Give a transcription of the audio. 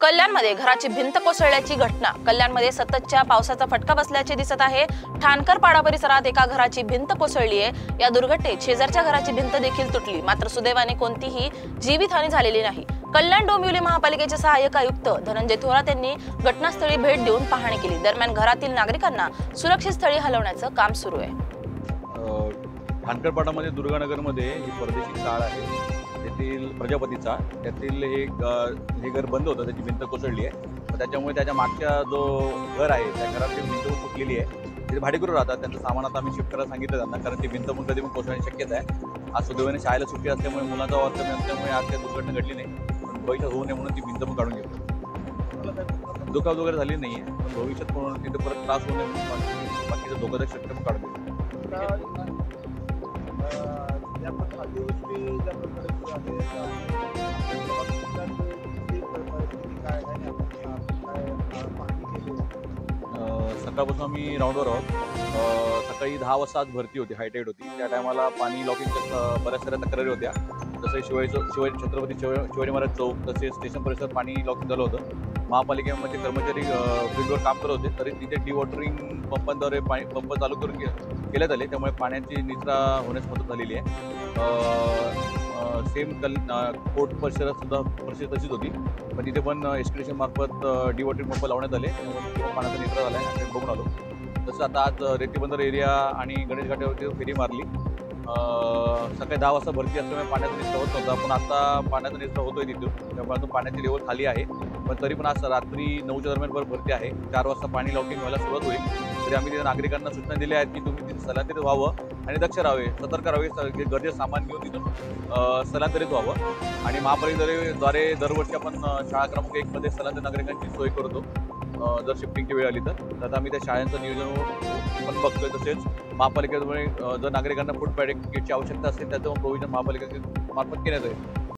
कल्याणमध्ये घराची भिंत कोसळल्याची घटना। कल्याणमध्ये सततच्या पावसाचा फटका बसल्याचे दिसत आहे। ठाणकर पाडा परिसरात एका घराची भिंत कोसळली आहे। या दुर्घटनेत शेजारच्या घराची भिंत देखील तुटली, मात्र सुदैवाने कोणतीही जीवितहानी झालेली नाही। कल्याण डोंबिवली महापालिकेचे सहाय्यक आयुक्त धनंजय थोरात यांनी घटनास्थळी भेट देऊन पाहणी केली। दरम्यान घरातील नागरिकांना सुरक्षित स्थळी हलवण्याचं काम सुरू आहे। ठाणकर पाडामध्ये दुर्गानगरमध्ये ही परदेशी चाळ आहे, तेथील प्रजापतीचा, त्यातील हे घर बंद होतं, त्याची भिंत कोसळली आहे। त्याच्यामुळे त्याच्या मागच्या जो घर आहे त्या घराची भिंत फुटलेली आहे। तिथे भाडेकरू राहतात, त्यांचं सामान आता आम्ही शिफ्ट करायला सांगितलं त्यांना, कारण ती भिंत पण कधी पण कोसळण्याची शक्यता आहे। आज सुदैवाने शाळेला सुट्टी असल्यामुळे मुलाचा वावर कमी असल्यामुळे आज काही दुर्घटना घडली नाही, पण भविष्यात होऊ नये म्हणून ती भिंत पण काढून घेतो। दुखापत वगैरे झाली नाही आहे, पण भविष्यात म्हणून तिथे परत त्रास होऊ नये म्हणून बाकीचं धोकादायक शक्य पण काढून घेतो। सकाळपासून आम्ही राऊंडवर आहोत। सकाळी 10 वाजता आज भरती होती, हायटाईट होती। त्या टायमाला पाणी लॉकिंगच्या बऱ्याच साऱ्या तक्रारी होत्या। तसेच छत्रपती शिवाजी महाराज चौक तसेच स्टेशन परिसरात पाणी लॉकिंग झालं होतं। महापालिकेमध्ये कर्मचारी फील्डवर काम करत होते, तरी तिथे डिवॉटरिंग पंपांद्वारे पंप चालू करून केल्यात आले, त्यामुळे पाण्याची निचरा होण्यास मदत झालेली आहे। सेम कोर्ट परिसरात सुद्धा परिस्थिती तशीच होती, पण तिथे पण एस्टिमेशन मार्फत डिवॉटरिंग पंप लावण्यात आले, त्यामुळे पाण्याचा निचरा झाला आहे, बघून आलो। तसं आता आज रेतीबंदर एरिया आणि गणेश घाटावरती फेरी मारली। सकाळी 10 वाजता भरती असल्यामुळे पाण्याचा निचरा होत नव्हता, पण आता पाण्याचा निचरा होतोय तिथून, त्यामुळे अजून पाण्याची लेवल खाली आहे। पण तरी पण आज रात्री 9च्या दरम्यान भरती आहे। 4 वाजता पाणी लॉकिंग व्हायला सुरुवात होईल। तरी आम्ही तिथे नागरिकांना सूचना दिल्या आहेत की तुम्ही तिथे स्थलांतरित व्हावं आणि दक्ष राहावे, सतर्क राहावे, गरजेचं सामान घेऊन तिथून स्थलांतरित व्हावं। आणि महापालिकेद्वारे दरवर्षी आपण शाळा क्रमांक 1 मध्ये स्थलांतरित नागरिकांची सोय करतो। जर शिफ्टिंगची वेळ आली तर आता आम्ही त्या शाळांचं नियोजन पण बघतोय। तसेच महापालिकेद्वारे जर नागरिकांना फूड पॅकेटची आवश्यकता असेल त्याचं प्रोव्हिजन महापालिकेच्या मार्फत केलं जाईल।